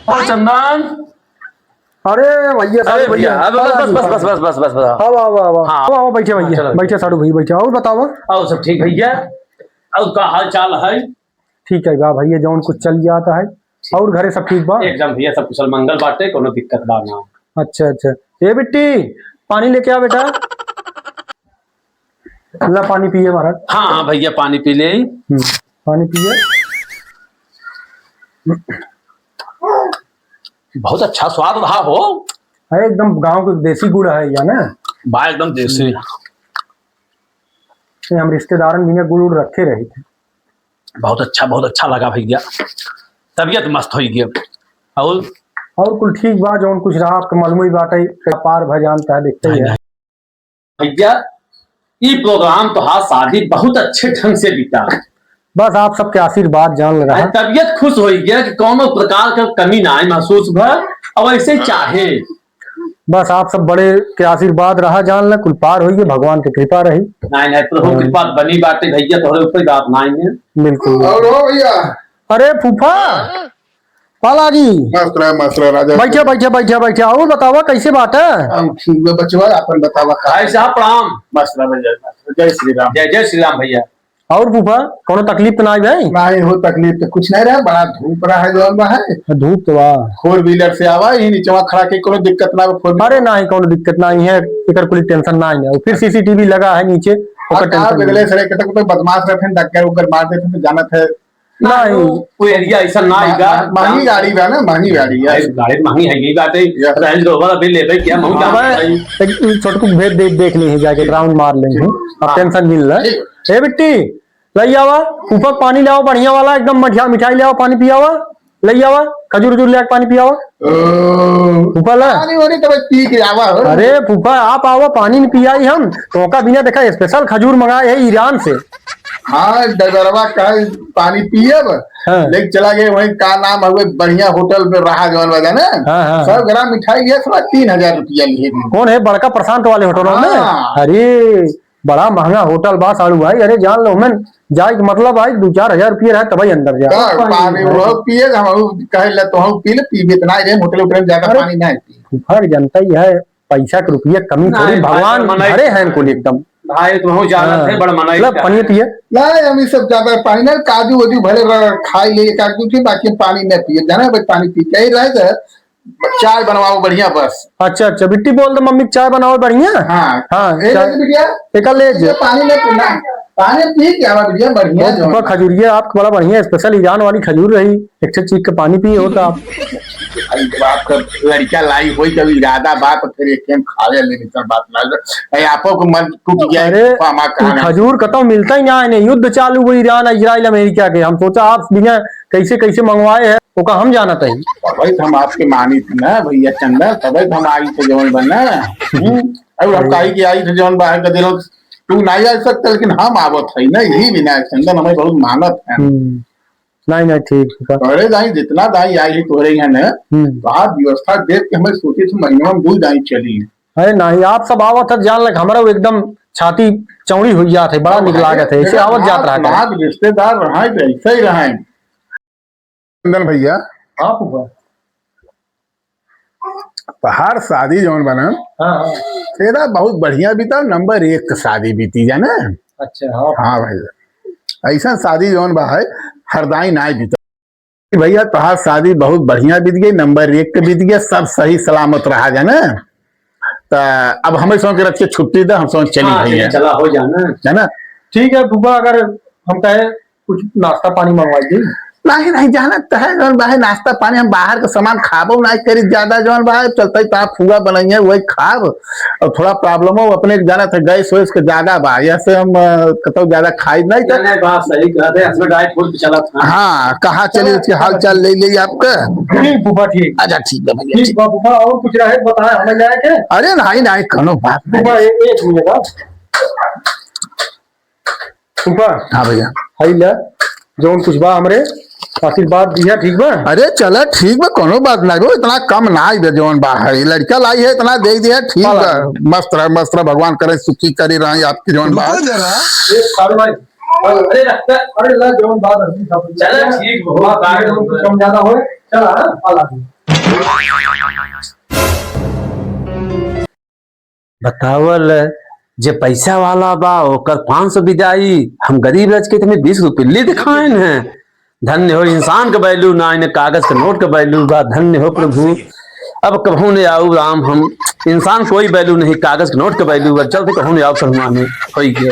और चंदन। अरे भैया अरे भैया बस बस बस बस बस बस बस आओ आओ आओ हाँ। आओ बैठे भैया, बैठे साड़ू भैया बैठे। और बताओ। और सब ठीक भैया। और का हाल चाल है? ठीक है बा भैया, जौन कुछ चल जाता है। और घरे सब ठीक बा? एकदम भैया, सब कुशल मंगल बाटे, कोनो दिक्कत बा ना। अच्छा अच्छा। ए बेटी, पानी लेके आ बेटा। ला पानी पिए महाराज। हाँ हाँ भैया, पानी पी ले। पानी पिए। बहुत अच्छा स्वाद रहा हो। है एकदम गांव के देसी गुड़ है या ना? बा एकदम देसी। हम रिश्तेदारन भी गुड़ उड़ रखे रहे थे। बहुत अच्छा लगा भैया। तबीयत मस्त हो गया। और कुल ठीक बा, जौन कुछ रहा आपके मलमुई बाटे पार भ जानता है, देखते ही है भैया। ये प्रोग्राम तो हाँ शादी बहुत अच्छे ढंग से बीता। बस आप सबके आशीर्वाद जान रहा। तबीयत खुश हो गया कि कोनो प्रकार का कमी ना आए महसूस भर, और ऐसे चाहे। बस आप सब बड़े के आशीर्वाद रहा जान ल, कुल पार होइए, भगवान की कृपा रही। नहीं प्रभु कृपा बनी बातें भैया, थोड़े ऊपर बात नहीं है। बिल्कुल। और हो भैया। अरे फूफा पाला जी, मस्त रहा राजा। बैठे बैठे बैठे बैठे। और बतावा कैसे बात है? हम ठीक है बचवा, अपन बतावा। साहब प्रणाम। मस्त रहा भैया, जय श्री राम। जय श्री राम भैया। और फूफा कोनो तकलीफ तो नहीं भाई? नहीं हो तकलीफ तो कुछ नहीं रहा, बड़ा धूप रहा है जौन है। धूप तो वाह। 4 व्हीलर से आवा ही नीचे खड़ा के, कोनो दिक्कत ना हो। अरे नहीं कोनो दिक्कत नहीं है, इकर कोई टेंशन नहीं है। फिर सीसीटीवी लगा है नीचे, ओकर टेंशन अगले सरे के तो बदमाश रहे डक्कर ऊपर मार देते तो जानत है। नहीं कोई एरिया ऐसा ना आएगा। महंगी गाड़ी है ना, महंगी गाड़ी है। गाड़ी महंगी है, यही बात है। रेंज रोवर अभी ले क्या छोटकू भेज देख ली जाके, राउंड मार लेंगे। अब टेंशन मिल रहा है। ए बिट्टी लई आवा, ऊपर पानी ले आओ बढ़िया वाला, एकदम मठिया मिठाई ले आओ, पानी पियावा। लई आवा, खजूर उजूर ले पानी पियावा। फूफा ला पानी वाली तो पी के आवा। अरे फूफा आप आवा, पानी नहीं पियाई हम तो का बिना देखा स्पेशल खजूर मंगाए है ईरान से। हाँ डगरवा का पानी पिए लेके चला गए वही का नाम है, बढ़िया होटल पे रहा जौन वजह ना। हाँ। 100 ग्राम मिठाई लिया, 3000 रुपया लिए। कौन है? बड़का प्रशांत वाले होटलों में? अरे बड़ा महंगा होटल बा साड़ू भाई। अरे जान लो मैं जाए मतलब भाई 2-4 हजार रुपये रहे तभी अंदर जा पानी पिए। हम कहे तो हम पी ले, पी इतना होटल उठल ज्यादा पानी नहीं पी। फर्क जनता ही है, पैसा के रुपये कमी थोड़ी, भगवान भरे हैं कुल एकदम। भाई तुम जानत है बड़ा मनाई पानी पिए। नहीं हम सब ज्यादा पानी नहीं, काजू वाजू भले खाई ले काजू की, बाकी पानी नहीं पिए। जाना भाई पानी पी के रहे, चाय बनवाओ बढ़िया बस। अच्छा बिट्टी बोल दो मम्मी चाय बनाओ बढ़िया। हाँ हाँ बिटिया पानी नहीं पीना, पानी पी के आवा बिटिया बढ़िया। खजूरिया आपको बड़ा बढ़िया स्पेशल ईरान वाली खजूर रही, एक चीज का पानी पिए होता आप। आपका लड़का लाई हुई कभी इरादा बात फिर एक खावे लेने का बात लग आपको को मन टूट गया। अरे खजूर कतौ मिलता ही ना है, युद्ध चालू हुई ईरान इजराइल अमेरिका के। हम सोचा आप बिना कैसे कैसे मंगवाए हैं तो का हम जाना था। भाई हम आपके मानी थी ना भैया चंदन, तभी हम आई थे जौन बनना। अब हम कही की आई थे जौन बाहर का दिनों तू नहीं आ सकता, लेकिन हम आवत है ना, यही बिना चंदन हमें बहुत मानत है। नहीं ठीक अरे दाई जितना दाई आई है तोरे यहाँ ना, बाहर व्यवस्था देख के हमें सोचे थे महीना में 2 दाई चली। अरे नहीं आप सब आवत है जान लग, हमारा एकदम छाती चौड़ी हुई जात है, बड़ा निक लागत है, ऐसे आवत जात रहा। रिश्तेदार रहा ऐसे ही रहा चंदन भैया। पहाड़ शादी जौन बना तेरा बहुत बढ़िया बीता, नंबर 1 शादी बीती जाना। अच्छा हाँ भैया, ऐसा शादी जौन बा है हरदाई ना बीता भैया। तोहार शादी बहुत बढ़िया बीत गई, नंबर 1 के बीत गया, सब सही सलामत रहा जाना। तो अब हमें सोच के रखिए छुट्टी दे, हम सोच चली भैया चला हो जाना है ना। ठीक है फूफा, अगर हम कहे कुछ नाश्ता पानी मंगवाइए। नहीं जाना है जौन बाहर नाश्ता पानी हम बाहर का सामान खाबो नहीं करी ज्यादा जौन बाहर चलते तो आप फुआ बनाइए वही खाब। और थोड़ा प्रॉब्लम हो अपने जाना था, गैस वैस के ज्यादा बा, ऐसे हम कतो ज्यादा खाई नहीं कर। बात सही कहते हैं, इसमें डाइट फूड चला था। हाँ कहाँ चले उसके हाल चाल ले ली आपका। फूफा ठीक। अच्छा ठीक है भैया ठीक फूफा, और कुछ रहे बताए हमें जाए। अरे नहीं कनो बात एक मिनट फूफा। हाँ भैया हाई ले जौन कुछ बा हमरे आशीर्वाद दिया, ठीक बा। अरे चलो ठीक बा, कोनो बात नहीं हो, इतना कम ना आई जौन बा है, लड़का लाई है इतना दे दिया, ठीक है। मस्त रहा भगवान करे सुखी करी रहे आपकी जौन बा। अरे जौन बात चलो ठीक कम ज्यादा हो चला। बतावल जे पैसा वाला बा ओकर 500 विदाई, हम गरीब रज के तुम्हें 20 रुपये दिखाएं हैं। धन्य हो इंसान का वैल्यू ना, इन्हें कागज के नोट का वैल्यू बा। धन्य हो प्रभु, अब कहूँ ने आऊ राम, हम इंसान कोई वैल्यू नहीं, कागज के नोट का वैल्यू बा। चलते कहूँ ने आऊ शर्मा हो गया।